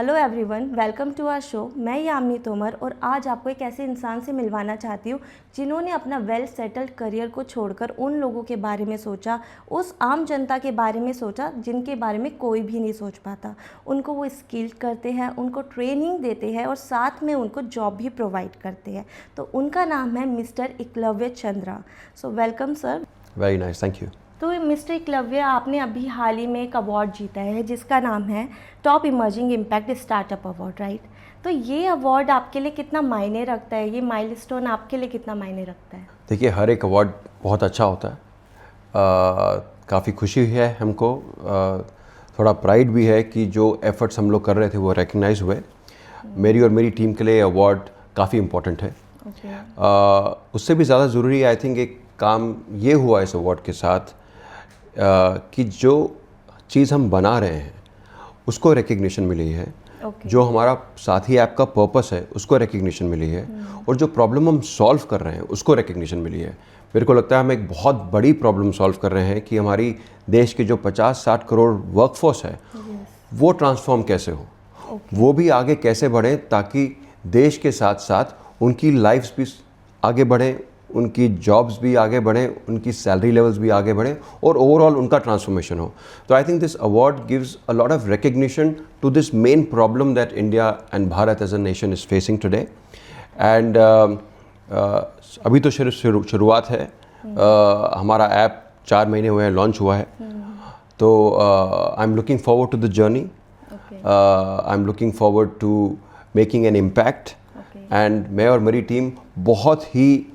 Hello everyone, welcome to our show. मैं यामिनी तोमर और आज आपको एक ऐसे इंसान से मिलवाना चाहती हूँ जिन्होंने अपना वेल सेटल्ड करियर को छोड़कर उन लोगों के बारे में सोचा, उस आम जनता के बारे में सोचा जिनके बारे में कोई भी नहीं सोच पाता। उनको वो स्किल करते हैं, उनको ट्रेनिंग देते हैं और साथ में उनको जॉब भी प्रोवाइड करते हैं। तो उनका नाम है mister Eklavya Chandra. So welcome sir. Very nice, thank you. तो मिस्टर एकलव्य, आपने अभी हाल ही में एक अवार्ड जीता है जिसका नाम है top emerging impact startup award, right? तो ये अवार्ड आपके लिए कितना मायने रखता है, ये माइलस्टोन आपके लिए कितना मायने रखता है? देखिए, हर एक अवार्ड बहुत अच्छा होता है। काफ़ी खुशी है हमको, थोड़ा प्राइड भी है कि जो एफर्ट्स हम लोग कर रहे थे वो रिकग्नाइज हुए। मेरी और मेरी टीम के लिए अवार्ड काफ़ी इम्पोर्टेंट है। उससे भी ज़्यादा ज़रूरी आई थिंक एक काम ये हुआ इस अवार्ड के साथ कि जो चीज़ हम बना रहे हैं उसको रिकग्निशन मिली है। जो हमारा साथी ऐप का पर्पस है उसको रिकग्निशन मिली है और जो प्रॉब्लम हम सॉल्व कर रहे हैं उसको रिकग्निशन मिली है। मेरे को लगता है हम एक बहुत बड़ी प्रॉब्लम सॉल्व कर रहे हैं कि हमारी देश के जो 50-60 करोड़ वर्कफोर्स है वो ट्रांसफॉर्म कैसे हो, वो भी आगे कैसे बढ़ें ताकि देश के साथ साथ उनकी लाइफ्स भी आगे बढ़ें, उनकी जॉब्स भी आगे बढ़ें, उनकी सैलरी लेवल्स भी आगे बढ़ें और ओवरऑल उनका ट्रांसफॉर्मेशन हो। तो I think this award gives a lot of recognition to this main problem that India and Bharat as a nation is facing today. And अभी तो शुरुआत है। हमारा ऐप 4 महीने हुए हैं, लॉन्च हुआ है। तो I am looking forward to the journey, I am looking forward to making an impact. And मैं और मेरी टीम बहुत ही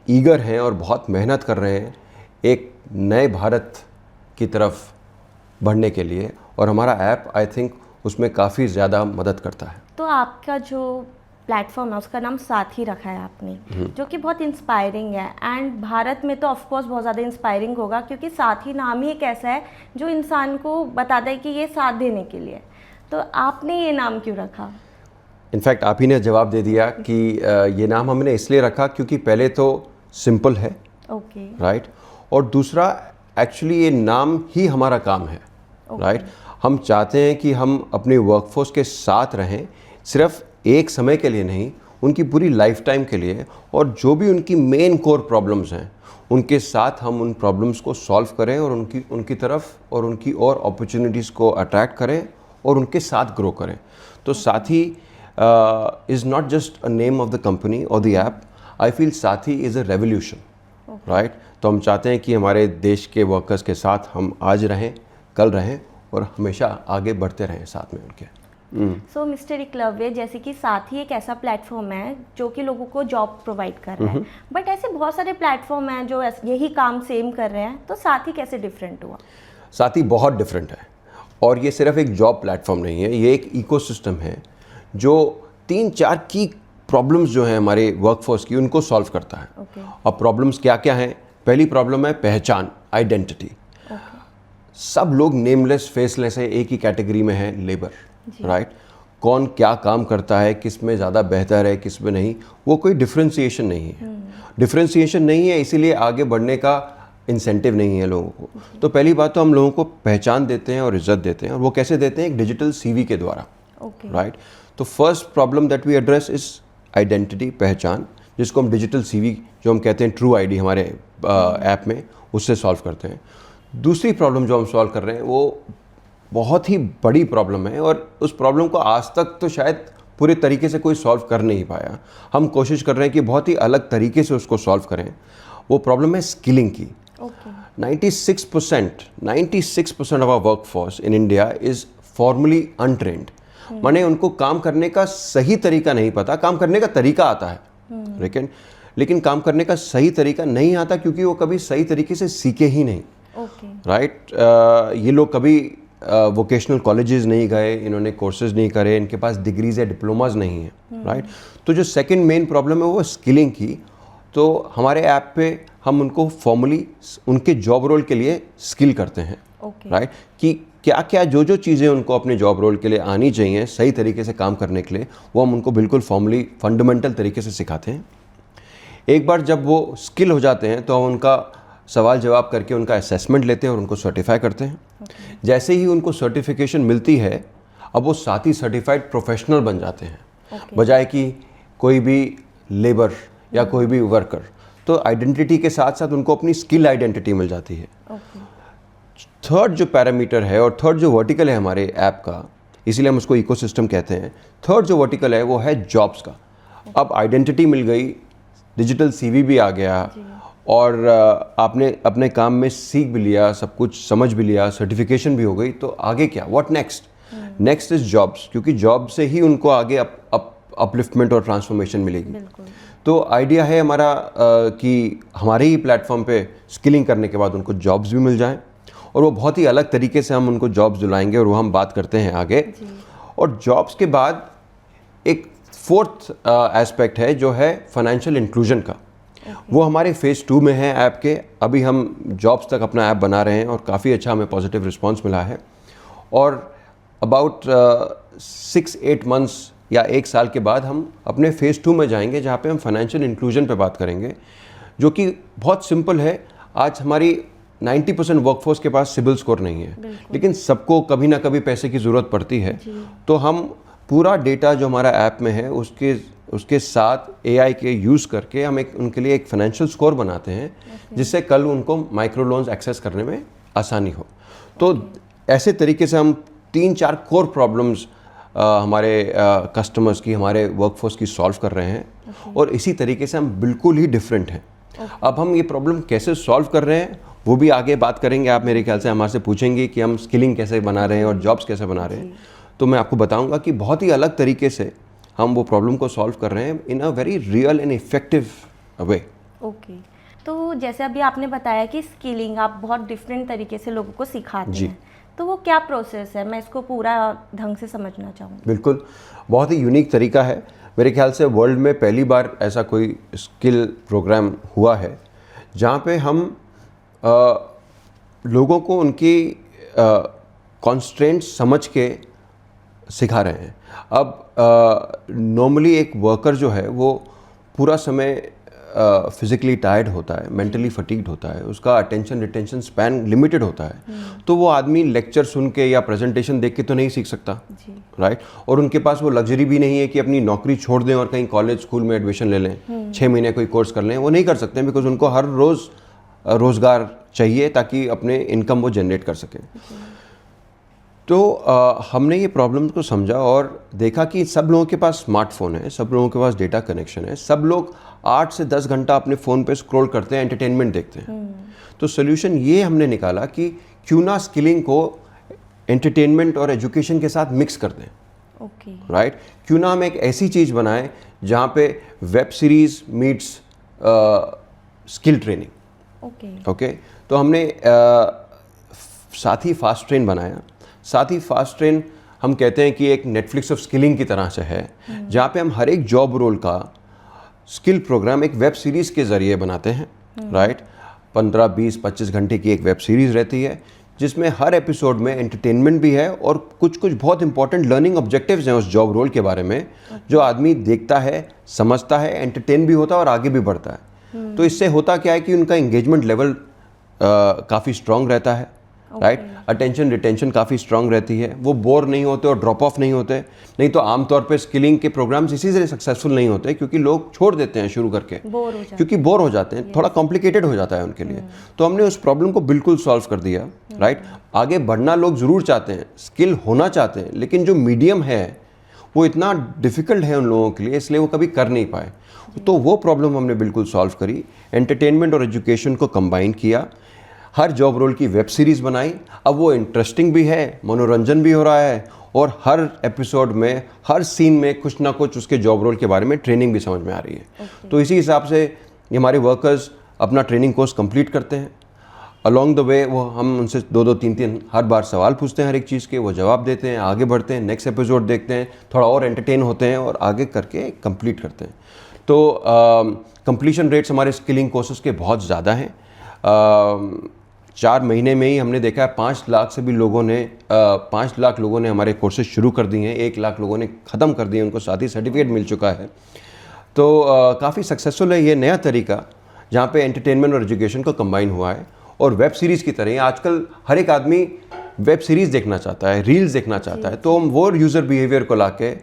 ईगर हैं और बहुत मेहनत कर रहे हैं एक नए भारत की तरफ बढ़ने के लिए, और हमारा ऐप आई थिंक उसमें काफ़ी ज़्यादा मदद करता है। तो आपका जो प्लेटफॉर्म है उसका नाम साथी रखा है आपने, जो कि बहुत इंस्पायरिंग है। एंड भारत में तो ऑफकोर्स बहुत ज़्यादा इंस्पायरिंग होगा क्योंकि साथी नाम ही एक ऐसा है जो इंसान को बताता है कि ये साथ देने के लिए। तो आपने ये नाम क्यों रखा? इनफैक्ट आप ही ने जवाब दे दिया कि ये नाम हमने इसलिए रखा क्योंकि पहले तो सिंपल है, राइट, और दूसरा एक्चुअली ये नाम ही हमारा काम है, राइट। हम चाहते हैं कि हम अपने वर्कफोर्स के साथ रहें, सिर्फ एक समय के लिए नहीं, उनकी पूरी लाइफ टाइम के लिए, और जो भी उनकी मेन कोर प्रॉब्लम्स हैं उनके साथ हम उन प्रॉब्लम्स को सॉल्व करें और उनकी तरफ और उनकी और अपॉर्चुनिटीज़ को अट्रैक्ट करें और उनके साथ ग्रो करें। तो साथी is not just a name of the company or the app. I feel साथी is a revolution, right? तो हम चाहते हैं कि हमारे देश के वर्कर्स के साथ हम आज रहें, कल रहें और हमेशा आगे बढ़ते रहें साथ में उनके। सो मिस्टर एकलव्य, जैसे कि साथी एक ऐसा प्लेटफॉर्म है जो कि लोगों को जॉब प्रोवाइड कर रहा है, बट ऐसे बहुत सारे प्लेटफॉर्म हैं जो यही काम सेम कर रहे हैं, तो साथी कैसे डिफरेंट हुआ? साथी बहुत डिफरेंट है और ये सिर्फ एक जॉब प्लेटफॉर्म नहीं है, ये एक इकोसिस्टम है जो 3-4 की प्रॉब्लम्स जो हैं हमारे वर्कफोर्स की उनको सॉल्व करता है। अब प्रॉब्लम्स क्या क्या हैं? पहली प्रॉब्लम है पहचान, आइडेंटिटी। सब लोग नेमलेस फेसलेस है, एक ही कैटेगरी में है, लेबर, राइट। कौन क्या काम करता है, किस में ज़्यादा बेहतर है, किस में नहीं, वो कोई डिफ्रेंसिएशन नहीं है। डिफ्रेंसिएशन नहीं है, इसीलिए आगे बढ़ने का इंसेंटिव नहीं है लोगों को। तो पहली बात तो हम लोगों को पहचान देते हैं और इज्जत देते हैं, और वो कैसे देते हैं? एक डिजिटल CV के द्वारा, राइट। तो first problem that we address is identity, पहचान, जिसको हम डिजिटल CV, जो हम कहते हैं ट्रू ID हमारे ऐप में, उससे सॉल्व करते हैं। दूसरी प्रॉब्लम जो हम सॉल्व कर रहे हैं वो बहुत ही बड़ी प्रॉब्लम है और उस प्रॉब्लम को आज तक तो शायद पूरे तरीके से कोई सॉल्व कर नहीं पाया। हम कोशिश कर रहे हैं कि बहुत ही अलग तरीके से उसको सॉल्व करें। वो प्रॉब्लम है स्किलिंग की। 96% of our workforce in India is formally untrained. माने उनको काम करने का सही तरीका नहीं पता। काम करने का तरीका आता है लेकिन काम करने का सही तरीका नहीं आता क्योंकि वो कभी सही तरीके से सीखे ही नहीं, राइट। ये लोग कभी वोकेशनल कॉलेजेस नहीं गए, इन्होंने कोर्सेज नहीं करे, इनके पास डिग्रीज या डिप्लोमाज नहीं है, राइट। तो जो सेकंड मेन प्रॉब्लम है वो स्किलिंग की। तो हमारे ऐप पे हम उनको फॉर्मली उनके जॉब रोल के लिए स्किल करते हैं, राइट, कि क्या क्या जो चीज़ें उनको अपने जॉब रोल के लिए आनी चाहिए सही तरीके से काम करने के लिए, वो हम उनको बिल्कुल फॉर्मली फंडामेंटल तरीके से सिखाते हैं। एक बार जब वो स्किल हो जाते हैं तो हम उनका सवाल जवाब करके उनका असेसमेंट लेते हैं और उनको सर्टिफाई करते हैं। जैसे ही उनको सर्टिफिकेशन मिलती है अब वो साथ ही सर्टिफाइड प्रोफेशनल बन जाते हैं, बजाय कि कोई भी लेबर या कोई भी वर्कर। तो आइडेंटिटी के साथ साथ उनको अपनी स्किल आइडेंटिटी मिल जाती है। थर्ड जो पैरामीटर है और थर्ड जो वर्टिकल है हमारे ऐप का, इसीलिए हम उसको इकोसिस्टम कहते हैं, थर्ड जो वर्टिकल है वो है जॉब्स का। अब आइडेंटिटी मिल गई, डिजिटल सीवी भी आ गया और आपने अपने काम में सीख भी लिया, सब कुछ समझ भी लिया, सर्टिफिकेशन भी हो गई, तो आगे क्या, what next? Next is jobs, क्योंकि जॉब से ही उनको आगे अपलिफ्टमेंट और ट्रांसफॉर्मेशन मिलेगी। तो आइडिया है हमारा कि हमारे ही प्लेटफॉर्म पे स्किलिंग करने के बाद उनको जॉब्स भी मिल जाएं, और वो बहुत ही अलग तरीके से हम उनको जॉब्स दिलाएंगे और वो हम बात करते हैं आगे। और जॉब्स के बाद एक फोर्थ एस्पेक्ट है जो है फाइनेंशियल इंक्लूजन का। वो हमारे फेज़ 2 में है ऐप के। अभी हम जॉब्स तक अपना ऐप बना रहे हैं और काफ़ी अच्छा हमें पॉजिटिव रिस्पांस मिला है। और अबाउट 6-8 मंथ्स या 1 साल के बाद हम अपने फेज़ 2 में जाएंगे, जहाँ पे हम फाइनेंशियल इंक्लूजन पे बात करेंगे, जो कि बहुत सिंपल है। आज हमारी 90% वर्कफोर्स के पास सिबिल स्कोर नहीं है, लेकिन सबको कभी ना कभी पैसे की ज़रूरत पड़ती है। तो हम पूरा डेटा जो हमारा ऐप में है उसके साथ AI के यूज़ करके हम उनके लिए एक फाइनेंशियल स्कोर बनाते हैं, जिससे कल उनको माइक्रो लोन्स एक्सेस करने में आसानी हो। तो ऐसे तरीके से हम 3-4 कोर प्रॉब्लम्स हमारे कस्टमर्स की, हमारे वर्कफोर्स की सॉल्व कर रहे हैं। और इसी तरीके से हम बिल्कुल ही डिफरेंट हैं। अब हम ये प्रॉब्लम कैसे सॉल्व कर रहे हैं वो भी आगे बात करेंगे। आप मेरे ख्याल से हमारे से पूछेंगे कि हम स्किलिंग कैसे बना रहे हैं और जॉब्स कैसे बना रहे हैं, तो मैं आपको बताऊंगा कि बहुत ही अलग तरीके से हम वो प्रॉब्लम को सॉल्व कर रहे हैं in a very real and effective way. Okay, तो जैसे अभी आपने बताया कि स्किलिंग आप बहुत डिफरेंट तरीके से लोगों को सिखाते हैं, तो वो क्या प्रोसेस है? मैं इसको पूरा ढंग से समझना चाहूँगी। बिल्कुल, बहुत ही यूनिक तरीका है। मेरे ख्याल से वर्ल्ड में पहली बार ऐसा कोई स्किल प्रोग्राम हुआ है जहाँ पे हम लोगों को उनकी कॉन्स्ट्रेंट्स समझ के सिखा रहे हैं। अब नॉर्मली एक वर्कर जो है वो पूरा समय फिज़िकली टायर्ड होता है, मेंटली फटीग्ड होता है, उसका अटेंशन रिटेंशन स्पैन लिमिटेड होता है। तो वो आदमी लेक्चर सुन के या प्रेजेंटेशन देख के तो नहीं सीख सकता, राइट? और उनके पास वो लग्जरी भी नहीं है कि अपनी नौकरी छोड़ दें और कहीं कॉलेज स्कूल में एडमिशन ले लें, 6 महीने कोई कोर्स कर लें। वो नहीं कर सकते हैं, बिकॉज उनको हर रोज़ रोज़गार चाहिए ताकि अपने इनकम वो जनरेट कर सकें। तो हमने ये प्रॉब्लम को समझा और देखा कि सब लोगों के पास स्मार्टफोन है, सब लोगों के पास डेटा कनेक्शन है, सब लोग 8 से 10 घंटा अपने फ़ोन पे स्क्रॉल करते हैं, एंटरटेनमेंट देखते हैं। तो सोल्यूशन ये हमने निकाला कि क्यों ना स्किलिंग को एंटरटेनमेंट और एजुकेशन के साथ मिक्स कर दें, राइट? क्यों ना हम एक ऐसी चीज़ बनाएं जहाँ पे web series meets skill training. Okay, तो हमने साथ ही फास्ट ट्रेन बनाया। साथ ही फास्ट ट्रेन हम कहते हैं कि एक नेटफ्लिक्स ऑफ स्किलिंग की तरह से है, जहाँ पे हम हर एक जॉब रोल का स्किल प्रोग्राम एक वेब सीरीज़ के ज़रिए बनाते हैं, राइट? 15, 20, 25 घंटे की एक वेब सीरीज़ रहती है, जिसमें हर एपिसोड में एंटरटेनमेंट भी है और कुछ बहुत इंपॉर्टेंट लर्निंग ऑब्जेक्टिव्स हैं उस जॉब रोल के बारे में, जो आदमी देखता है, समझता है, एंटरटेन भी होता है और आगे भी बढ़ता है। तो इससे होता क्या है कि उनका इंगेजमेंट लेवल काफ़ी स्ट्रांग रहता है, राइट? अटेंशन रिटेंशन काफ़ी स्ट्रांग रहती है, वो बोर नहीं होते और ड्रॉप ऑफ नहीं होते। नहीं तो आमतौर पे स्किलिंग के प्रोग्राम्स इसी से सक्सेसफुल नहीं होते, क्योंकि लोग छोड़ देते हैं शुरू करके, क्योंकि बोर हो जाते हैं, थोड़ा कॉम्प्लिकेटेड हो जाता है उनके लिए। तो हमने उस प्रॉब्लम को बिल्कुल सॉल्व कर दिया, राइट? आगे बढ़ना लोग ज़रूर चाहते हैं, स्किल होना चाहते हैं, लेकिन जो मीडियम है वो इतना डिफ़िकल्ट है उन लोगों के लिए, इसलिए वो कभी कर नहीं पाए। तो वो प्रॉब्लम हमने बिल्कुल सॉल्व करी, एंटरटेनमेंट और एजुकेशन को कंबाइन किया, हर जॉब रोल की वेब सीरीज़ बनाई। अब वो इंटरेस्टिंग भी है, मनोरंजन भी हो रहा है, और हर एपिसोड में, हर सीन में कुछ ना कुछ उसके जॉब रोल के बारे में ट्रेनिंग भी समझ में आ रही है। तो इसी हिसाब से हमारे वर्कर्स अपना ट्रेनिंग कोर्स कंप्लीट करते हैं। अलॉन्ग द वे वो हम उनसे 2-2, 3-3 हर बार सवाल पूछते हैं हर एक चीज़ के, वो जवाब देते हैं, आगे बढ़ते हैं, नेक्स्ट एपिसोड देखते हैं, थोड़ा और एंटरटेन होते हैं और आगे करके कंप्लीट करते हैं। तो कंप्लीशन रेट्स हमारे स्किलिंग कोर्सेज के बहुत ज़्यादा हैं। 4 महीने में ही हमने देखा है 5 लाख से भी लोगों ने 5 लाख लोगों ने हमारे कोर्सेज शुरू कर दिए हैं, 1 लाख लोगों ने ख़त्म कर दिए, उनको साथ ही सर्टिफिकेट मिल चुका है। तो काफ़ी सक्सेसफुल है ये नया तरीका, जहाँ पे एंटरटेनमेंट और एजुकेशन को कंबाइन हुआ है। और वेब सीरीज़ की तरह आजकल हर एक आदमी वेब सीरीज़ देखना चाहता है, रील्स देखना चाहता है, तो हम वो यूज़र बिहेवियर को लाके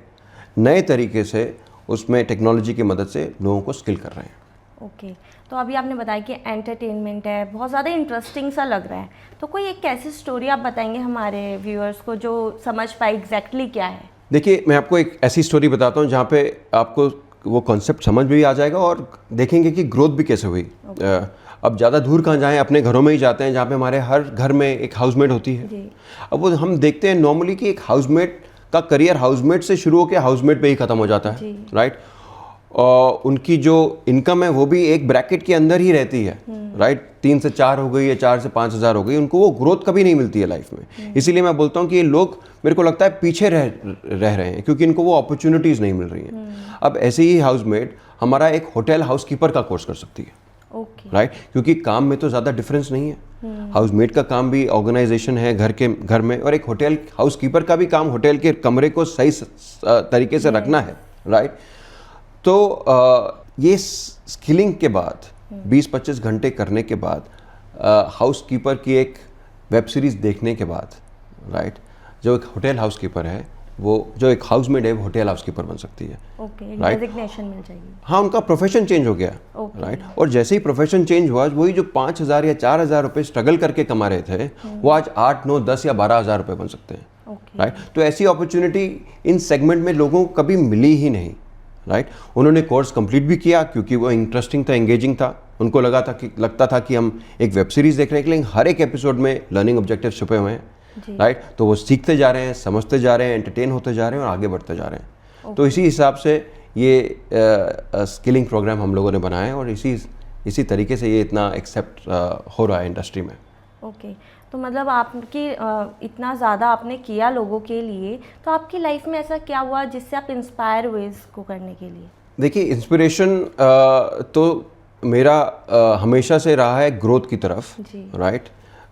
नए तरीके से उसमें टेक्नोलॉजी की मदद से लोगों को स्किल कर रहे हैं। ओके, तो अभी आपने बताया कि एंटरटेनमेंट है, बहुत ज़्यादा इंटरेस्टिंग सा लग रहा है, तो कोई एक ऐसी स्टोरी आप बताएंगे हमारे व्यूअर्स को जो समझ पाए एग्जैक्टली क्या है? देखिए, मैं आपको एक ऐसी स्टोरी बताता हूँ जहाँ पे आपको वो कॉन्सेप्ट समझ भी आ जाएगा और देखेंगे कि ग्रोथ भी कैसे हुई। अब ज़्यादा दूर कहाँ जाएं, अपने घरों में ही जाते हैं जहाँ पे हमारे हर घर में एक हाउसमेट होती है। अब वो हम देखते हैं नॉर्मली कि एक हाउसमेट का करियर हाउसमेट से शुरू होकर हाउसमेट पे ही ख़त्म हो जाता है, राइट। और उनकी जो इनकम है वो भी एक ब्रैकेट के अंदर ही रहती है, राइट। 3 से 4 हो गई या 4 से 5 हज़ार हो गई, उनको वो ग्रोथ कभी नहीं मिलती है लाइफ में। इसीलिए मैं बोलता हूँ कि ये लोग, मेरे को लगता है, पीछे रह रहे हैं क्योंकि इनको वो अपॉर्चुनिटीज़ नहीं मिल रही हैं। अब ऐसे ही हाउसमेट हमारा एक होटल हाउसकीपर का कोर्स कर सकती है, राइट, क्योंकि काम में तो ज़्यादा डिफरेंस नहीं है। हाउसमेट का काम भी ऑर्गेनाइजेशन है घर में, और एक होटल हाउसकीपर का भी काम होटल के कमरे को सही तरीके से रखना है, राइट। तो ये स्किलिंग के बाद 20-25 घंटे करने के बाद, हाउसकीपर की एक वेब सीरीज़ देखने के बाद, राइट, जो एक होटल हाउसकीपर है, वो जो एक हाउसमेट है वो होटल हाउसकीपर बन सकती है, राइट, डेजिग्नेशन मिल जाएगी। हाँ, उनका प्रोफेशन चेंज हो गया, राइट। और जैसे ही प्रोफेशन चेंज हुआ, वही जो 5,000 या 4,000 रुपये स्ट्रगल करके कमा रहे थे, वो आज 8, 9, 10 या 12,000 रुपये बन सकते हैं, राइट। तो ऐसी अपॉर्चुनिटी इन सेगमेंट में लोगों को कभी मिली ही नहीं, राइट। उन्होंने कोर्स कंप्लीट भी किया क्योंकि वो इंटरेस्टिंग था, एंगेजिंग था। उनको लगता था कि हम एक वेब सीरीज़ देख रहे हैं, लेकिन हर एक एपिसोड में लर्निंग ऑब्जेक्टिव छुपे हुए हैं, राइट। तो वो सीखते जा रहे हैं, समझते जा रहे हैं, एंटरटेन होते जा रहे हैं और आगे बढ़ते जा रहे हैं। तो इसी हिसाब से ये स्किलिंग प्रोग्राम हम लोगों ने बनाया है और इसी तरीके से ये इतना एक्सेप्ट हो रहा है इंडस्ट्री में। ओके, तो मतलब आपकी इतना ज़्यादा आपने किया लोगों के लिए, तो आपकी लाइफ में ऐसा क्या हुआ जिससे आप इंस्पायर हुए इसको करने के लिए? देखिए, इंस्पिरेशन तो मेरा हमेशा से रहा है ग्रोथ की तरफ, राइट।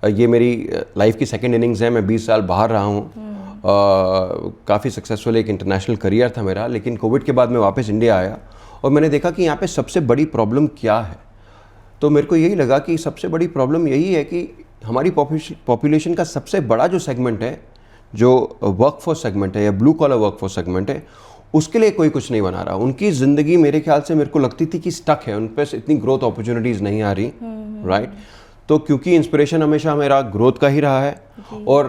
ये मेरी लाइफ की सेकंड इनिंग्स है। मैं 20 साल बाहर रहा हूँ, काफ़ी सक्सेसफुल एक इंटरनेशनल करियर था मेरा, लेकिन कोविड के बाद मैं वापस इंडिया आया और मैंने देखा कि यहाँ पे सबसे बड़ी प्रॉब्लम क्या है। तो मेरे को यही लगा कि सबसे बड़ी प्रॉब्लम यही है कि हमारी पॉपुलेशन का सबसे बड़ा जो सेगमेंट है, जो वर्कफोर्स सेगमेंट है या ब्लू कॉलर वर्कफोर्स सेगमेंट है, उसके लिए कोई कुछ नहीं बना रहा। उनकी ज़िंदगी मेरे ख्याल से, मेरे को लगती थी कि स्टक है, उन पर इतनी ग्रोथ अपॉर्चुनिटीज़ नहीं आ रही, राइट। तो क्योंकि इंस्पिरेशन हमेशा मेरा ग्रोथ का ही रहा है और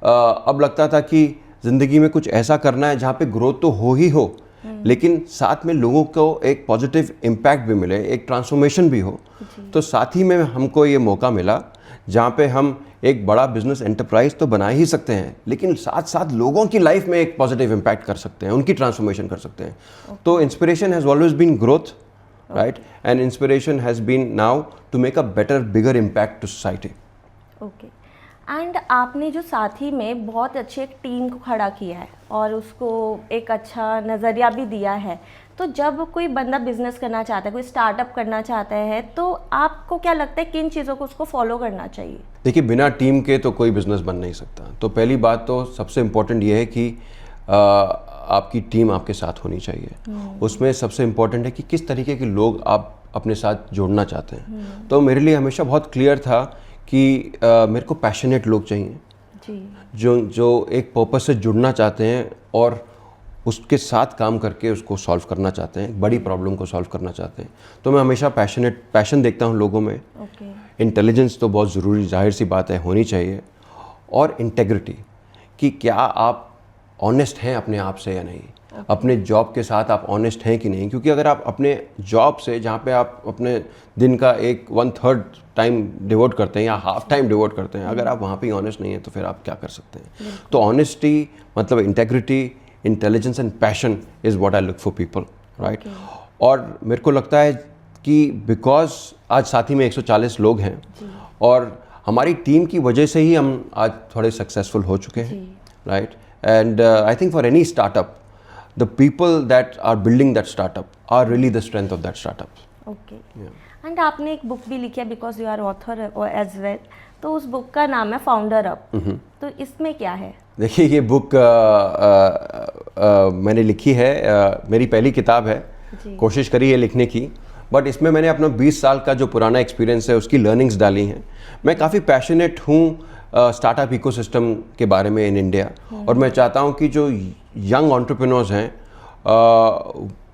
अब लगता था कि ज़िंदगी में कुछ ऐसा करना है जहाँ पे ग्रोथ तो हो ही हो, लेकिन साथ में लोगों को एक पॉजिटिव इम्पैक्ट भी मिले, एक ट्रांसफॉर्मेशन भी हो। तो साथ ही में हमको ये मौका मिला जहाँ पे हम एक बड़ा बिजनेस एंटरप्राइज तो बना ही सकते हैं, लेकिन साथ साथ लोगों की लाइफ में एक पॉजिटिव इम्पैक्ट कर सकते हैं, उनकी ट्रांसफॉर्मेशन कर सकते हैं। तो inspiration has always been growth, right, and inspiration has been now to make a better, bigger impact to society. Okay. And आपने जो साथी में बहुत अच्छी एक टीम को खड़ा किया है और उसको एक अच्छा नज़रिया भी दिया है, तो जब कोई बंदा बिजनेस करना चाहता है, कोई स्टार्टअप करना चाहता है, तो आपको क्या लगता है किन चीज़ों को उसको फॉलो करना चाहिए? देखिए, बिना टीम के तो कोई बिजनेस बन नहीं सकता। तो पहली बात तो सबसे इम्पोर्टेंट ये है कि आपकी टीम आपके साथ होनी चाहिए। उसमें सबसे इम्पोर्टेंट है कि किस तरीके के लोग आप अपने साथ जोड़ना चाहते हैं। तो मेरे लिए हमेशा बहुत क्लियर था कि मेरे को पैशनेट लोग चाहिए जो एक पर्पस से जुड़ना चाहते हैं और उसके साथ काम करके उसको सॉल्व करना चाहते हैं, बड़ी प्रॉब्लम को सॉल्व करना चाहते हैं। तो मैं हमेशा पैशन देखता हूँ लोगों में। इंटेलिजेंस तो बहुत ज़रूरी, जाहिर सी बात है, होनी चाहिए। और इंटेग्रिटी, कि क्या आप ऑनेस्ट हैं अपने आप से या नहीं, अपने जॉब के साथ आप ऑनेस्ट हैं कि नहीं। क्योंकि अगर आप अपने जॉब से, जहाँ पे आप अपने दिन का 1/3 टाइम डिवोट करते हैं या हाफ टाइम डिवोट करते हैं, अगर आप वहाँ पे ऑनेस्ट नहीं हैं तो फिर आप क्या कर सकते हैं। तो ऑनेस्टी मतलब integrity, intelligence and passion is what I look for people, right. और मेरे को लगता है कि बिकॉज आज साथी में 140 लोग हैं और हमारी टीम की वजह से ही हम आज थोड़े सक्सेसफुल हो चुके हैं, right. And I think for any startup, the people that are building that startup are really the strength of that startup. Okay. And आपने एक बुक भी लिखी है, because you are author as well. तो उस बुक का नाम है फाउंडर अप। तो इसमें क्या है? देखिए, ये बुक मैंने लिखी है, मेरी पहली किताब है, कोशिश करी है लिखने की, बट इसमें मैंने अपना 20 साल का जो पुराना एक्सपीरियंस है उसकी लर्निंग्स डाली हैं। मैं काफ़ी पैशनेट हूँ स्टार्टअप इकोसिस्टम के बारे में इन इंडिया, और मैं चाहता हूँ कि जो यंग एंटरप्रेन्योर्स हैं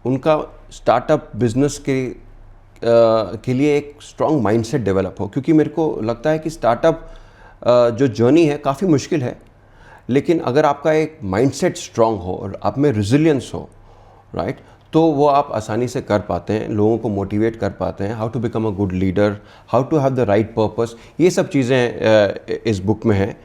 उनका स्टार्टअप बिजनेस के लिए एक स्ट्रॉन्ग माइंडसेट डेवलप हो, क्योंकि मेरे को लगता है कि स्टार्टअप जो जर्नी है काफ़ी मुश्किल है, लेकिन अगर आपका एक माइंडसेट स्ट्रॉन्ग हो और आप में रिजिलियंस हो, राइट, तो वो आप आसानी से कर पाते हैं, लोगों को मोटिवेट कर पाते हैं, how to become a good leader, how to have the right purpose. ये सब चीज़ें इस बुक में हैं,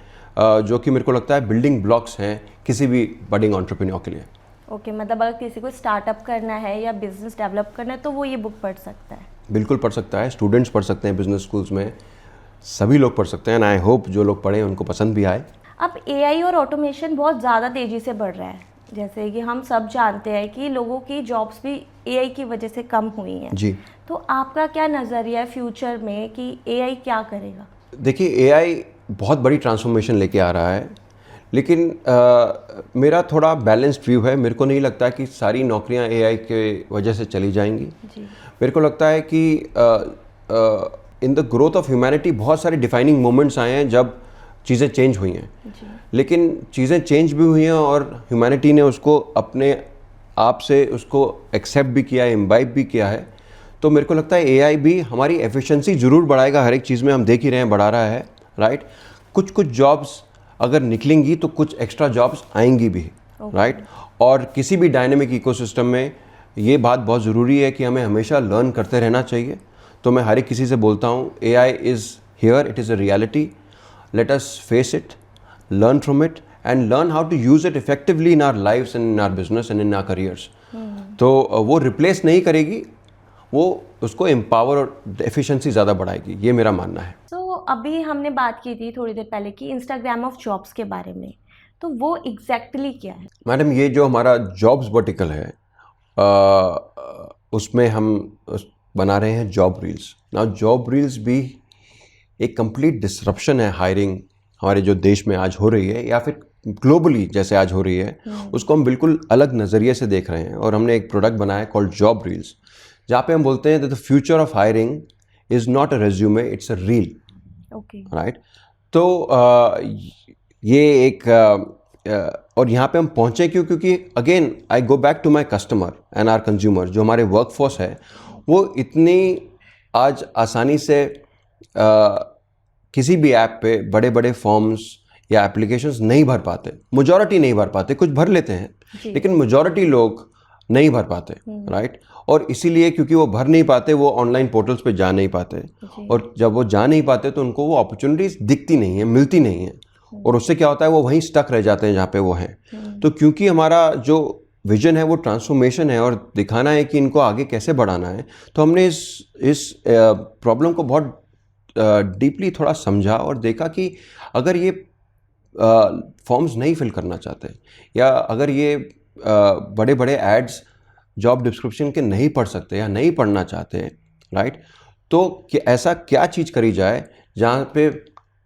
जो कि मेरे को लगता है बिल्डिंग ब्लॉक्स हैं किसी भी बडिंग एंटरप्रेन्योर के लिए। ओके, मतलब अगर किसी को स्टार्टअप करना है या बिजनेस डेवलप करना है तो वो ये बुक पढ़ सकता है? बिल्कुल पढ़ सकता है, स्टूडेंट्स पढ़ सकते हैं, बिजनेस स्कूल्स में सभी लोग पढ़ सकते हैं, एंड आई होप जो लोग पढ़ें उनको पसंद भी आए। अब एआई और ऑटोमेशन बहुत ज़्यादा तेज़ी से बढ़ रहा है, जैसे कि हम सब जानते हैं कि लोगों की जॉब्स भी एआई की वजह से कम हुई हैं जी। तो आपका क्या नज़रिया है फ्यूचर में कि एआई क्या करेगा? देखिए, एआई बहुत बड़ी ट्रांसफॉर्मेशन लेके आ रहा है, लेकिन मेरा थोड़ा बैलेंस्ड व्यू है। मेरे को नहीं लगता कि सारी नौकरियां एआई के वजह से चली जाएंगी। जी। मेरे को लगता है कि in the growth of humanity बहुत सारे डिफाइनिंग मोमेंट्स आए हैं जब चीज़ें चेंज हुई हैं, लेकिन चीज़ें चेंज भी हुई हैं और ह्यूमैनिटी ने उसको अपने आप से उसको एक्सेप्ट भी किया है, इम्बाइब भी किया है। तो मेरे को लगता है एआई भी हमारी एफिशिएंसी ज़रूर बढ़ाएगा, हर एक चीज़ में हम देख ही रहे हैं बढ़ा रहा है, राइट। कुछ जॉब्स अगर निकलेंगी तो कुछ एक्स्ट्रा जॉब्स आएंगी भी, राइट। और किसी भी डायनेमिक इकोसिस्टम में ये बात बहुत ज़रूरी है कि हमें हमेशा लर्न करते रहना चाहिए। तो मैं हर एक किसी से बोलता हूँ, AI is here, it is a reality, let us face it, learn from it and learn how to use it effectively in our lives and in our business and in our careers. तो वो replace नहीं करेगी, वो उसको empower और efficiency ज़्यादा बढ़ाएगी, ये मेरा मानना है। तो अभी हमने बात की थी थोड़ी देर पहले कि इंस्टाग्राम ऑफ जॉब्स के बारे में, तो वो एग्जैक्टली क्या है? मैडम, ये जो हमारा जॉब्स वर्टिकल है उसमें हम बना रहे हैं जॉब रील्स। ना जॉब रील्स भी एक कंप्लीट डिसरप्शन है हायरिंग हमारे जो देश में आज हो रही है, या फिर ग्लोबली जैसे आज हो रही है, उसको हम बिल्कुल अलग नज़रिए से देख रहे हैं। और हमने एक प्रोडक्ट बनाया है कॉल्ड जॉब रील्स, जहाँ पे हम बोलते हैं that the future of hiring is not a resume, it's a reel, right. तो ये एक और यहाँ पे हम पहुँचे क्योंकि again I go back to my customer and our consumer. जो हमारे वर्कफोर्स है वो इतनी आज आसानी से किसी भी ऐप पे बड़े बड़े फॉर्म्स या एप्लीकेशंस नहीं भर पाते, मेजॉरिटी नहीं भर पाते, कुछ भर लेते हैं लेकिन मेजॉरिटी लोग नहीं भर पाते, राइट। और इसीलिए क्योंकि वो भर नहीं पाते, वो ऑनलाइन पोर्टल्स पे जा नहीं पाते, और जब वो जा नहीं पाते तो उनको वो अपॉर्चुनिटीज दिखती नहीं है, मिलती नहीं है, और उससे क्या होता है, वो वहीं स्टक रह जाते हैं जहाँ पे वो हैं। तो क्योंकि हमारा जो विजन है वो ट्रांसफॉर्मेशन है और दिखाना है कि इनको आगे कैसे बढ़ाना है, तो हमने इस प्रॉब्लम को बहुत डीपली थोड़ा समझा और देखा कि अगर ये फॉर्म्स नहीं फिल करना चाहते, या अगर ये बड़े बड़े एड्स जॉब डिस्क्रिप्शन के नहीं पढ़ सकते या नहीं पढ़ना चाहते, राइट, तो कि ऐसा क्या चीज़ करी जाए जहाँ पे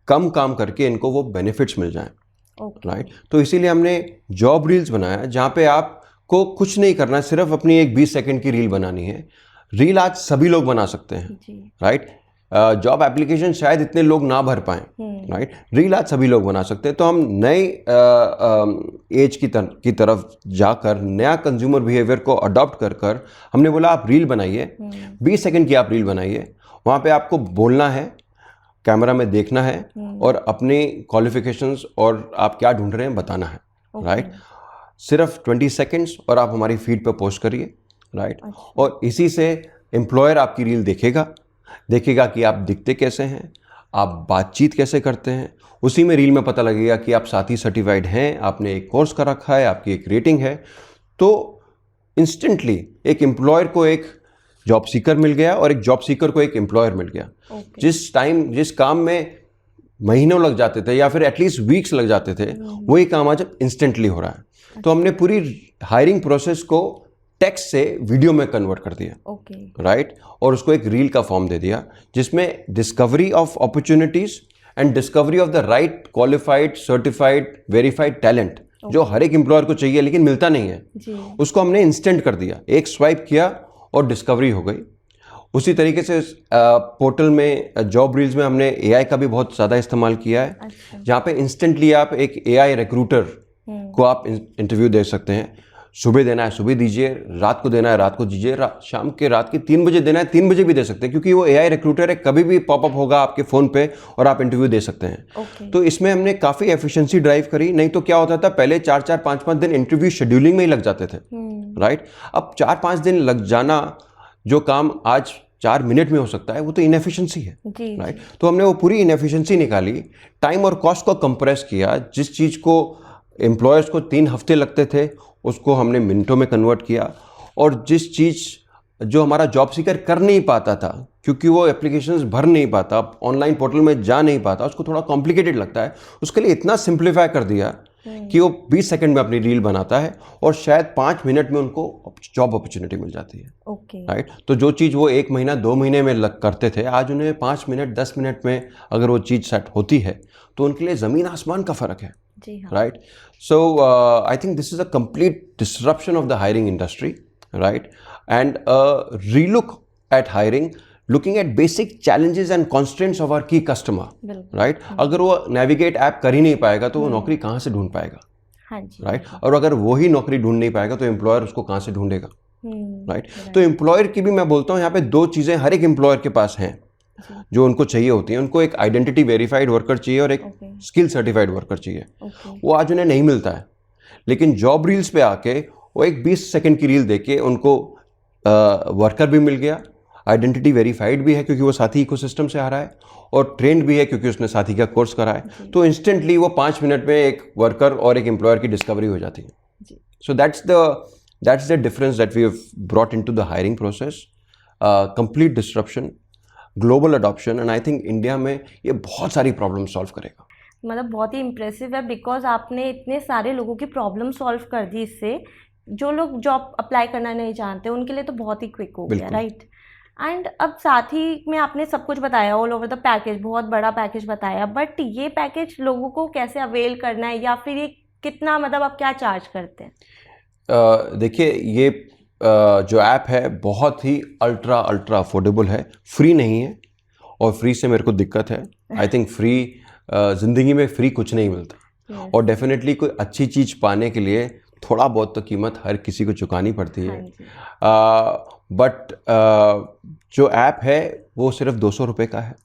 कम काम करके इनको वो बेनिफिट्स मिल जाएं, राइट। तो इसीलिए हमने जॉब रील्स बनाया, जहाँ पे आपको कुछ नहीं करना है, सिर्फ अपनी एक 20 सेकंड की रील बनानी है। रील आज सभी लोग बना सकते हैं, राइट। जॉब एप्लीकेशन शायद इतने लोग ना भर पाएं, राइट। रील आज सभी लोग बना सकते हैं। तो हम नए एज की तरफ जाकर नया कंज्यूमर बिहेवियर को अडॉप्ट कर हमने बोला आप रील बनाइए, 20 सेकंड की आप रील बनाइए। वहाँ पे आपको बोलना है, कैमरा में देखना है, और अपने क्वालिफिकेशंस और आप क्या ढूंढ रहे हैं बताना है, राइट। सिर्फ 20 सेकंड्स और आप हमारी फीड पर पोस्ट करिए, राइट। और इसी से एम्प्लॉयर आपकी रील देखेगा कि आप दिखते कैसे हैं, आप बातचीत कैसे करते हैं। उसी में रील में पता लगेगा कि आप साथी सर्टिफाइड हैं, आपने एक कोर्स कर रखा है, आपकी एक रेटिंग है। तो इंस्टेंटली एक एम्प्लॉयर को एक जॉब सीकर मिल गया और एक जॉब सीकर को एक एम्प्लॉयर मिल गया। जिस काम में महीनों लग जाते थे या फिर एटलीस्ट वीक्स लग जाते थे, वही काम आज इंस्टेंटली हो रहा है। तो हमने पूरी हायरिंग प्रोसेस को टेक्स्ट से वीडियो में कन्वर्ट कर दिया, राइट। और उसको एक रील का फॉर्म दे दिया, जिसमें discovery of opportunities and discovery of the right qualified certified verified talent, जो हर एक एम्प्लॉयर को चाहिए लेकिन मिलता नहीं है, उसको हमने इंस्टेंट कर दिया। एक स्वाइप किया और डिस्कवरी हो गई। उसी तरीके से पोर्टल में जॉब रील्स में हमने एआई का भी बहुत ज़्यादा इस्तेमाल किया है। अच्छा। जहाँ पे इंस्टेंटली आप एक एआई रिक्रूटर को आप इंटरव्यू दे सकते हैं। सुबह देना है सुबह दीजिए, रात को देना है रात को दीजिए, शाम के रात के 3 बजे देना है 3 बजे भी दे सकते हैं, क्योंकि वो एआई रिक्रूटर है, कभी भी पॉपअप होगा आपके फ़ोन पे और आप इंटरव्यू दे सकते हैं। ओके। तो इसमें हमने काफ़ी एफिशिएंसी ड्राइव करी। नहीं तो क्या होता था, पहले 4-4 5-5 दिन इंटरव्यू शेड्यूलिंग में ही लग जाते थे, राइट। अब 4-5 दिन लग जाना, जो काम आज 4 मिनट में हो सकता है, वो तो इनएफिशिएंसी है, जी। राइट। तो हमने वो पूरी इनएफिशिएंसी निकाली, टाइम और कॉस्ट को कंप्रेस किया। जिस चीज़ को एम्प्लॉयर्स को 3 हफ्ते लगते थे, उसको हमने मिनटों में कन्वर्ट किया। और जिस चीज़ जो हमारा जॉब सीकर कर नहीं पाता था, क्योंकि वो एप्लीकेशंस भर नहीं पाता, ऑनलाइन पोर्टल में जा नहीं पाता, उसको थोड़ा कॉम्प्लिकेटेड लगता है, उसके लिए इतना सिंप्लीफाई कर दिया कि वो 20 सेकंड में अपनी रील बनाता है और शायद 5 मिनट में उनको जॉब अपॉर्चुनिटी मिल जाती है, ओके। राइट। तो जो चीज़ वो 1 महीना 2 महीने में करते थे, आज उन्हें 5 मिनट 10 मिनट में अगर वो चीज़ सेट होती है, तो उनके लिए ज़मीन आसमान का फ़र्क है, जी हाँ। right? So I think this is a complete disruption of the hiring industry, right? And a relook at hiring, looking at basic challenges and constraints of our key customer, बिल्कुल। right? अगर वो navigate ऐप कर ही नहीं पाएगा तो वो नौकरी कहाँ से ढूंढ पाएगा, हाँ जी। right? और अगर वो ही नौकरी ढूंढ नहीं पाएगा तो एम्प्लॉयर उसको कहाँ से ढूंढेगा, राइट। तो एम्प्लॉयर की भी मैं बोलता हूँ यहाँ पे 2 चीज़ें हर एक एम्प्लॉयर के पास हैं जो उनको चाहिए होती हैं। उनको एक आइडेंटिटी वेरीफाइड वर्कर चाहिए और एक स्किल सर्टिफाइड वर्कर चाहिए। वो आज उन्हें नहीं मिलता है, लेकिन जॉब रील्स पे आके वो एक 20 सेकंड की रील देके उनको वर्कर भी मिल गया, आइडेंटिटी वेरीफाइड भी है क्योंकि वो साथी इकोसिस्टम से आ रहा है, और ट्रेंड भी है क्योंकि उसने साथी का कोर्स करा है। तो इंस्टेंटली वो 5 मिनट में एक वर्कर और एक एम्प्लॉयर की डिस्कवरी हो जाती है। So that's the difference that we have brought into the hiring process, complete disruption, global adoption, and I think India में ये बहुत सारी प्रॉब्लम सॉल्व करेगा। मतलब बहुत ही इम्प्रेसिव है, बिकॉज आपने इतने सारे लोगों की प्रॉब्लम सॉल्व कर दी इससे। जो लोग जॉब अप्लाई करना नहीं जानते उनके लिए तो बहुत ही क्विक हो गया, राइट। एंड अब साथ ही में आपने सब कुछ बताया, ऑल ओवर द पैकेज, बहुत बड़ा पैकेज बताया, बट ये पैकेज लोगों को कैसे अवेल करना है, या फिर ये कितना, मतलब आप क्या चार्ज करते हैं? देखिए, ये जो ऐप है बहुत ही अल्ट्रा अफोर्डेबल है, फ्री नहीं है, और फ्री से मेरे को दिक्कत है। आई थिंक फ्री, ज़िंदगी में फ्री कुछ नहीं मिलता, और डेफिनेटली कोई अच्छी चीज़ पाने के लिए थोड़ा बहुत तो कीमत हर किसी को चुकानी पड़ती है। बट जो ऐप है वो सिर्फ 200 रुपये का है,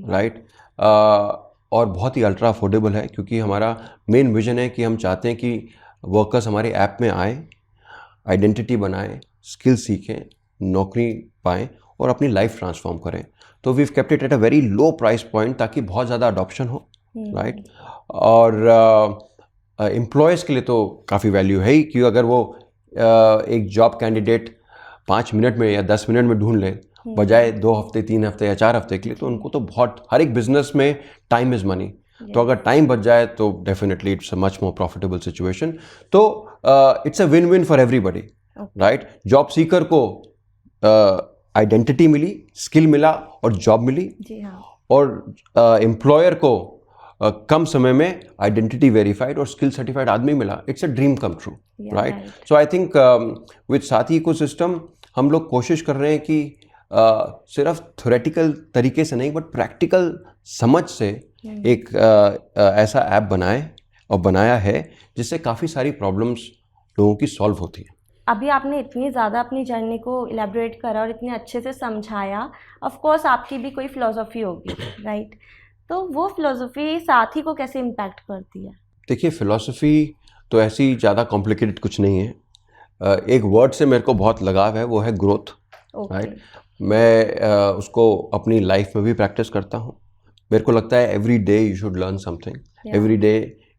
राइट। और बहुत ही अल्ट्रा अफोर्डेबल है, क्योंकि हमारा मेन विजन है कि हम चाहते हैं कि वर्कर्स हमारे ऐप में आएँ, आइडेंटिटी बनाएं, स्किल सीखें, नौकरी पाएं और अपनी लाइफ ट्रांसफॉर्म करें। तो we kept it at a very low price point ताकि बहुत ज़्यादा अडॉप्शन हो, राइट। और एम्प्लॉयज़ के लिए तो काफ़ी वैल्यू है ही, क्योंकि अगर वो एक जॉब कैंडिडेट 5 मिनट में या 10 मिनट में ढूंढ ले, बजाय 2 हफ्ते 3 हफ्ते या 4 हफ्ते के लिए, तो उनको तो बहुत, हर एक बिजनेस में टाइम इज़ मनी। तो अगर टाइम बच जाए तो definitely it's a much more profitable situation. तो it's a win win for everybody, right. Job seeker को आइडेंटिटी मिली, स्किल मिला और जॉब मिली, जी हाँ। और एम्प्लॉयर को कम समय में आइडेंटिटी वेरीफाइड और स्किल सर्टिफाइड आदमी मिला। It's a dream come true, right. So I think with साथी इकोसिस्टम हम लोग कोशिश कर रहे हैं कि सिर्फ थ्योरेटिकल तरीके से नहीं, बट प्रैक्टिकल समझ से एक ऐसा ऐप बनाए और बनाया है जिससे काफ़ी सारी प्रॉब्लम्स लोगों की सॉल्व होती हैं। अभी आपने इतनी ज़्यादा अपनी जर्नी को इलेबोरेट करा और इतने अच्छे से समझाया, ऑफ कोर्स आपकी भी कोई फ़िलॉसफी होगी, राइट। तो वो फ़िलॉसफी साथी को कैसे इम्पैक्ट करती है? देखिए, फ़िलॉसफी तो ऐसी ज़्यादा कॉम्प्लिकेटेड कुछ नहीं है। एक वर्ड से मेरे को बहुत लगाव है, वो है ग्रोथ, राइट। मैं उसको अपनी लाइफ में भी प्रैक्टिस करता हूँ। मेरे को लगता है every day you should learn something, every day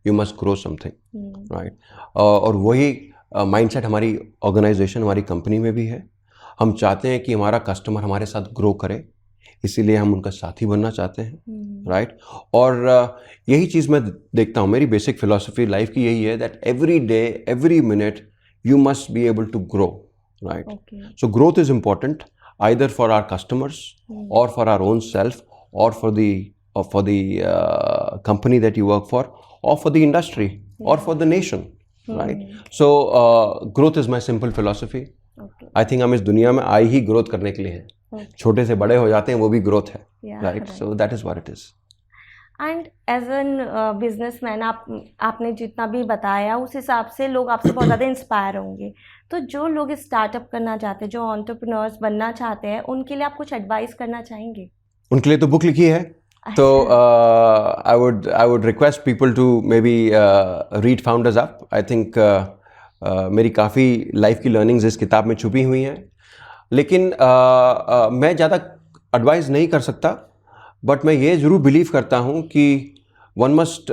you must grow something, right. और वही माइंडसेट हमारी ऑर्गेनाइजेशन, हमारी कंपनी में भी है। हम चाहते हैं कि हमारा कस्टमर हमारे साथ ग्रो करे, इसीलिए हम उनका साथी बनना चाहते हैं, राइट। और यही चीज़ मैं देखता हूँ, मेरी बेसिक फिलॉसफी लाइफ की यही है that every day, every minute you must be able to grow, right. So growth is important either for our customers or for our own self, or for the company that you work for, or for the industry, or for the nation, right? So growth is my simple philosophy. I think हम इस दुनिया में आए ही growth करने के लिए हैं, छोटे से बड़े हो जाते हैं, वो भी ग्रोथ है, Yeah, right? right. So that is what it is. And as an businessman आपने जितना भी बताया उस हिसाब से लोग आपसे बहुत ज़्यादा इंस्पायर होंगे। तो जो लोग स्टार्टअप करना चाहते हैं, जो एंटरप्रेन्योर्स बनना चाहते हैं, उनके लिए आप कुछ एडवाइस करना चाहेंगे? उनके लिए तो बुक लिखी है, तो I would request people to maybe read founders up. I think मेरी काफ़ी लाइफ की लर्निंग्स इस किताब में छुपी हुई हैं, लेकिन मैं ज़्यादा एडवाइस नहीं कर सकता, बट मैं ये ज़रूर बिलीव करता हूँ कि वन मस्ट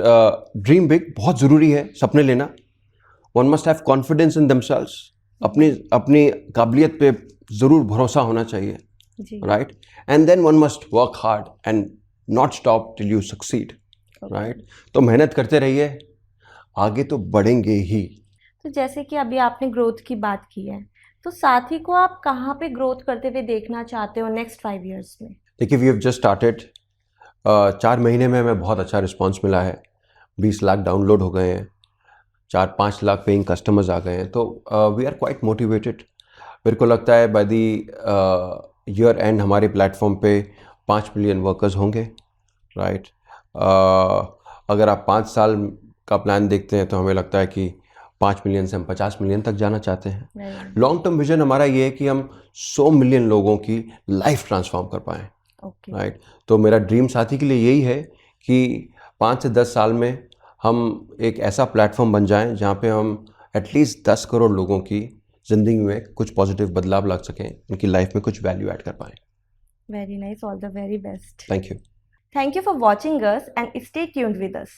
ड्रीम बिग, बहुत ज़रूरी है सपने लेना। One must have confidence in themselves, अपनी काबिलियत पे ज़रूर भरोसा होना चाहिए, जी, right? And then one must work hard and not stop till you succeed, right? तो मेहनत करते रहिए, आगे तो बढ़ेंगे ही। तो जैसे कि अभी आपने ग्रोथ की बात की है, तो साथी को आप कहाँ पे ग्रोथ करते हुए देखना चाहते हो नेक्स्ट 5 इयर्स में? देखिए, वी हैव जस्ट स्टार्टेड। 4 महीने में हमें बहुत अच्छा रिस्पांस मिला है, 20 लाख डाउनलोड हो गए हैं, 4-5 लाख पेइंग कस्टमर्स आ गए हैं, तो वी आर क्वाइट मोटिवेटेड। मेरे को लगता है बाय दी ईयर एंड हमारे प्लेटफॉर्म पे 5 मिलियन वर्कर्स होंगे, राइट? अगर आप 5 साल का प्लान देखते हैं तो हमें लगता है कि 5 मिलियन से हम 50 मिलियन तक जाना चाहते हैं। लॉन्ग टर्म विजन हमारा ये है कि हम 100 मिलियन लोगों की लाइफ ट्रांसफॉर्म कर पाएँ, ओके, राइट? तो मेरा ड्रीम साथी के लिए यही है कि 5 से 10 साल में हम एक ऐसा प्लेटफॉर्म बन जाएं जहां पे हम एटलीस्ट 10 करोड़ लोगों की ज़िंदगी में कुछ पॉजिटिव बदलाव ला सकें, उनकी लाइफ में कुछ वैल्यू ऐड कर पाएं। Very nice, all the very best. Thank you. Thank you for watching us and stay tuned with us.